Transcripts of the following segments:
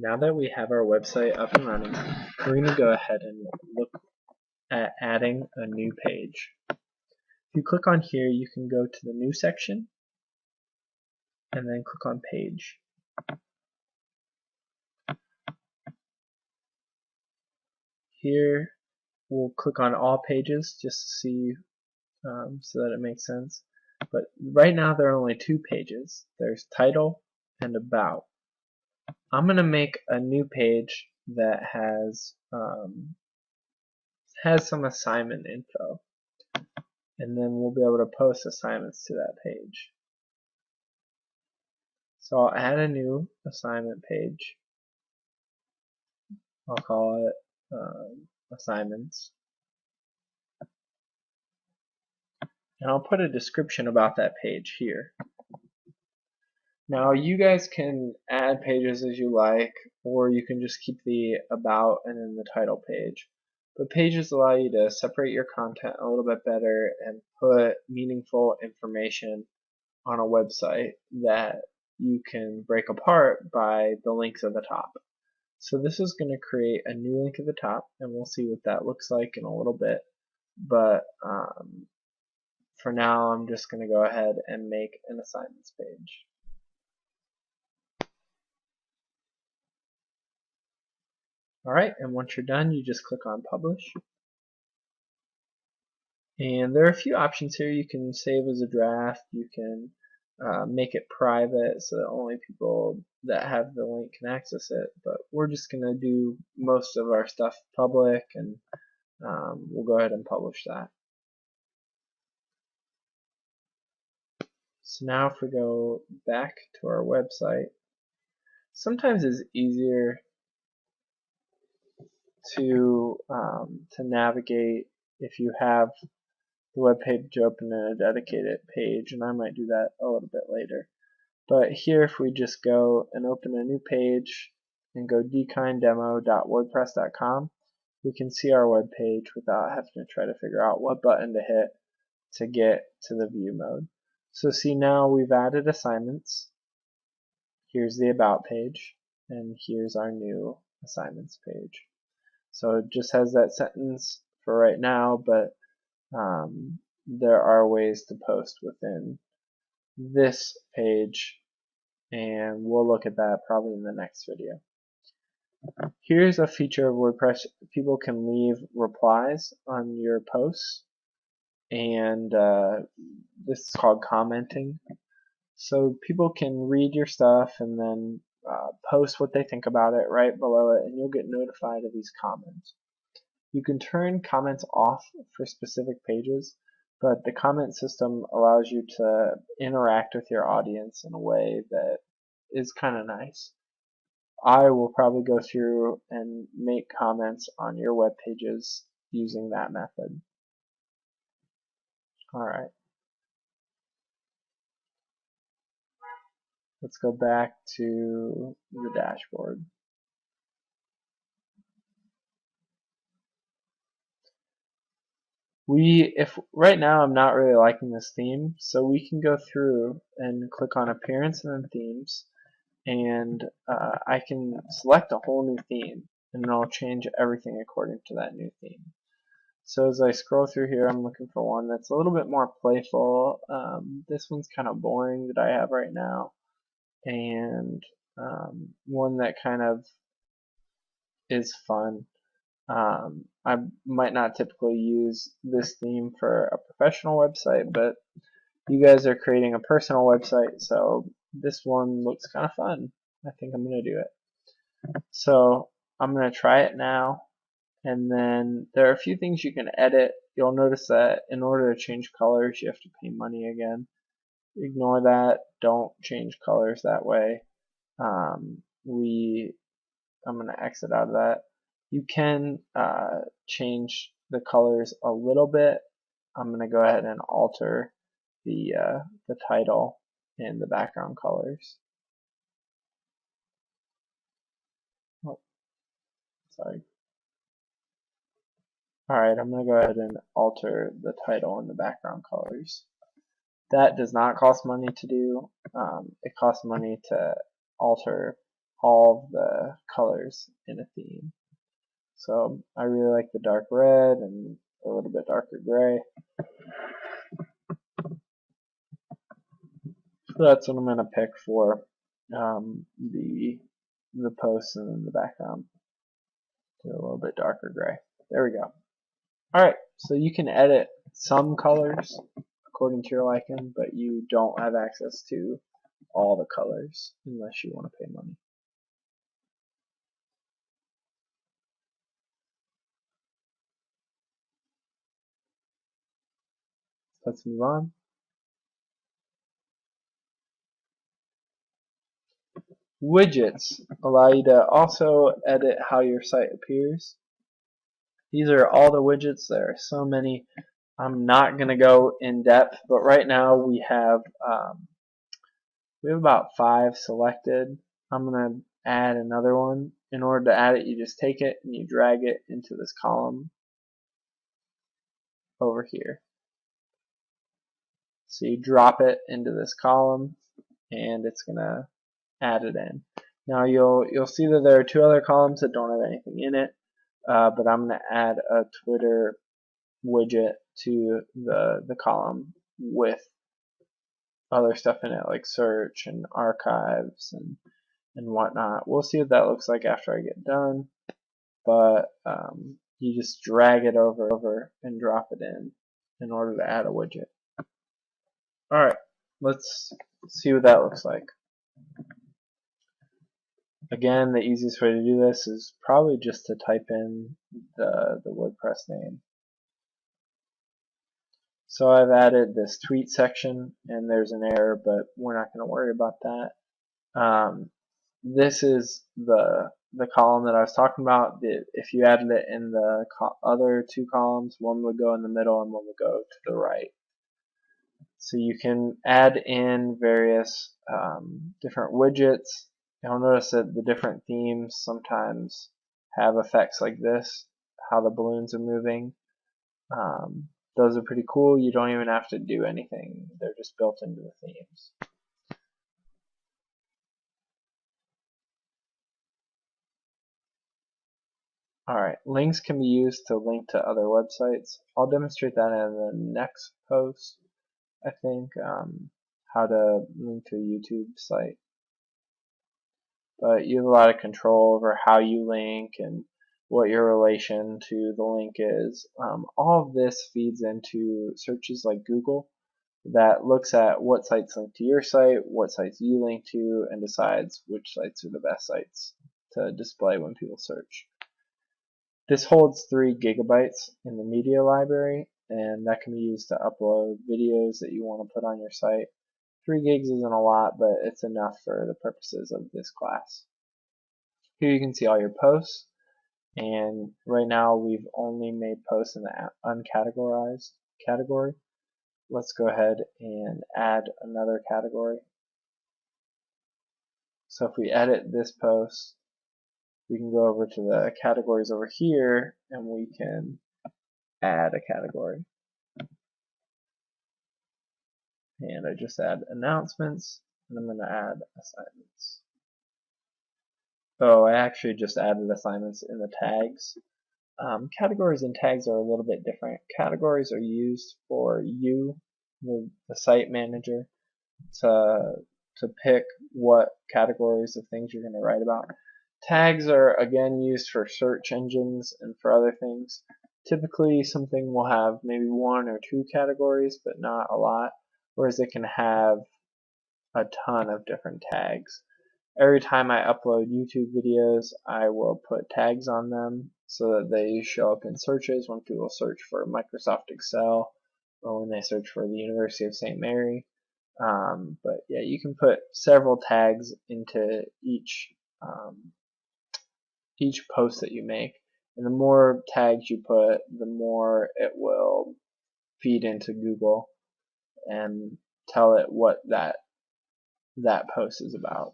Now that we have our website up and running, we're going to go ahead and look at adding a new page. If you click on here, you can go to the new section and then click on page. Here we'll click on all pages just to see so that it makes sense. But right now there are only two pages. There's title and about. I'm going to make a new page that has some assignment info, and then we'll be able to post assignments to that page. So I'll add a new assignment page. I'll call it assignments, and I'll put a description about that page here. Now you guys can add pages as you like, or you can just keep the about and then the title page. But pages allow you to separate your content a little bit better and put meaningful information on a website that you can break apart by the links at the top. So this is going to create a new link at the top, and we'll see what that looks like in a little bit. But for now, I'm just going to go ahead and make an assignments page. Alright, and once you're done, you just click on publish. And there are a few options here. You can save as a draft, you can make it private so that only people that have the link can access it, but we're just going to do most of our stuff public, and we'll go ahead and publish that. So now if we go back to our website, sometimes it's easier to navigate if you have the web page open in a dedicated page, and I might do that a little bit later. But here, if we just go and open a new page and go dkindemo.wordpress.com, we can see our web page without having to try to figure out what button to hit to get to the view mode. So see, now we've added assignments. Here's the about page, and here's our new assignments page. So it just has that sentence for right now, but there are ways to post within this page, and we'll look at that probably in the next video. Here's a feature of WordPress. People can leave replies on your posts, and this is called commenting. So people can read your stuff and then post what they think about it right below it, and you'll get notified of these comments. You can turn comments off for specific pages, but the comment system allows you to interact with your audience in a way that is kind of nice. I will probably go through and make comments on your web pages using that method. Alright. Let's go back to the dashboard. Right now I'm not really liking this theme, so we can go through and click on appearance and then themes, and I can select a whole new theme, and it'll change everything according to that new theme. So as I scroll through here, I'm looking for one that's a little bit more playful. This one's kind of boring that I have right now, and one that kind of is fun. I might not typically use this theme for a professional website, but you guys are creating a personal website, so this one looks kind of fun. I think I'm going to do it. So I'm going to try it now, and then there are a few things you can edit. You'll notice that in order to change colors, you have to pay money again. Ignore that. Don't change colors that way. I'm going to exit out of that. You can change the colors a little bit. I'm going to go ahead and alter the title and the background colors. Oh, sorry. Alright, I'm going to go ahead and alter the title and the background colors. That does not cost money to do. It costs money to alter all of the colors in a theme. So I really like the dark red and a little bit darker gray. So that's what I'm going to pick for the post and then the background. Do a little bit darker gray. There we go. Alright, so you can edit some colors according to your liking, but you don't have access to all the colors unless you want to pay money. Let's move on. Widgets allow you to also edit how your site appears. These are all the widgets. There are so many. I'm not going to go in depth, but right now we have about 5 selected. I'm going to add another one. In order to add it, you just take it and you drag it into this column over here. So you drop it into this column and it's going to add it in. Now you'll see that there are 2 other columns that don't have anything in it, but I'm going to add a Twitter widget to the column with other stuff in it like search and archives and whatnot. We'll see what that looks like after I get done, but you just drag it over and drop it in order to add a widget. Alright, let's see what that looks like. Again, the easiest way to do this is probably just to type in the WordPress name. So I've added this tweet section, and there's an error, but we're not going to worry about that. This is the column that I was talking about. If you added it in the other 2 columns, one would go in the middle and one would go to the right. So you can add in various different widgets. You'll notice that the different themes sometimes have effects like this, how the balloons are moving. Those are pretty cool. You don't even have to do anything. They're just built into the themes. Alright, links can be used to link to other websites. I'll demonstrate that in the next post, I think, how to link to a YouTube site. But you have a lot of control over how you link and what your relation to the link is. All of this feeds into searches like Google that looks at what sites link to your site, what sites you link to, and decides which sites are the best sites to display when people search. This holds 3 gigabytes in the media library, and that can be used to upload videos that you want to put on your site. 3 gigs isn't a lot, but it's enough for the purposes of this class. Here you can see all your posts, and right now we've only made posts in the uncategorized category. Let's go ahead and add another category. So if we edit this post, we can go over to the categories over here and we can add a category. And I just add announcements, and I'm going to add assignments. Oh, I actually just added assignments in the tags. Categories and tags are a little bit different. Categories are used for you, the site manager, to pick what categories of things you're going to write about. Tags are again used for search engines and for other things. Typically something will have maybe 1 or 2 categories, but not a lot, whereas it can have a ton of different tags. Every time I upload YouTube videos, I will put tags on them so that they show up in searches when people search for Microsoft Excel or when they search for the University of St. Mary. But yeah, you can put several tags into each post that you make, and the more tags you put, the more it will feed into Google and tell it what that post is about.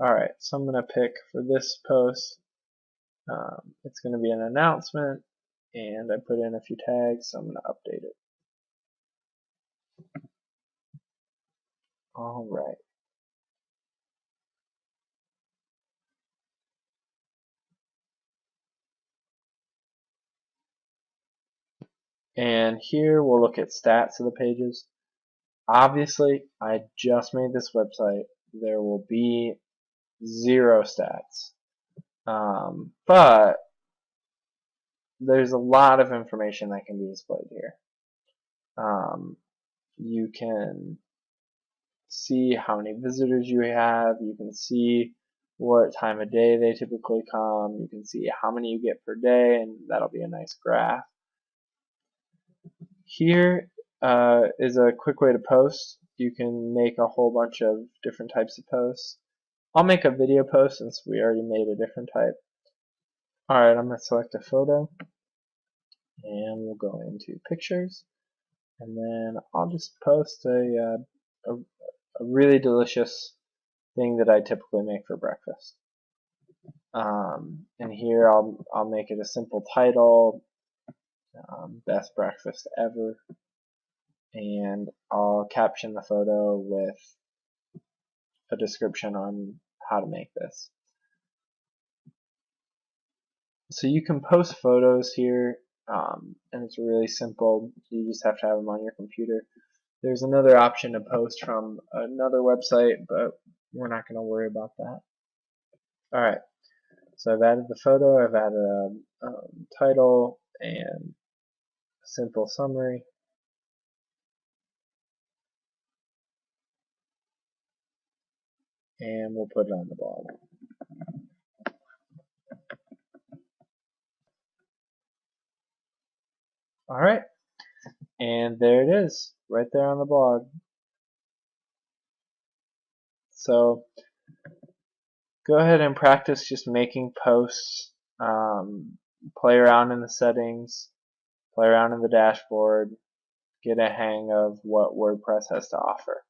Alright, so I'm going to pick for this post, it's going to be an announcement, and I put in a few tags, so I'm going to update it. Alright. And here we'll look at stats of the pages. Obviously, I just made this website. There will be 0 stats. But there's a lot of information that can be displayed here. You can see how many visitors you have. You can see what time of day they typically come. You can see how many you get per day, and that'll be a nice graph. Here is a quick way to post. You can make a whole bunch of different types of posts. I'll make a video post since we already made a different type. Alright, I'm going to select a photo, and we'll go into pictures, and then I'll just post a really delicious thing that I typically make for breakfast. And here I'll make it a simple title, best breakfast ever, and I'll caption the photo with a description on how to make this. So you can post photos here, and it's really simple. You just have to have them on your computer. There's another option to post from another website, but we're not going to worry about that. Alright, so I've added the photo, I've added a title and a simple summary. And we'll put it on the blog. Alright, and there it is, right there on the blog. So go ahead and practice just making posts, play around in the settings, play around in the dashboard, get a hang of what WordPress has to offer.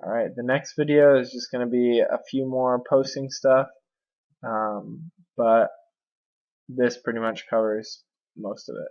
Alright, the next video is just going to be a few more posting stuff, but this pretty much covers most of it.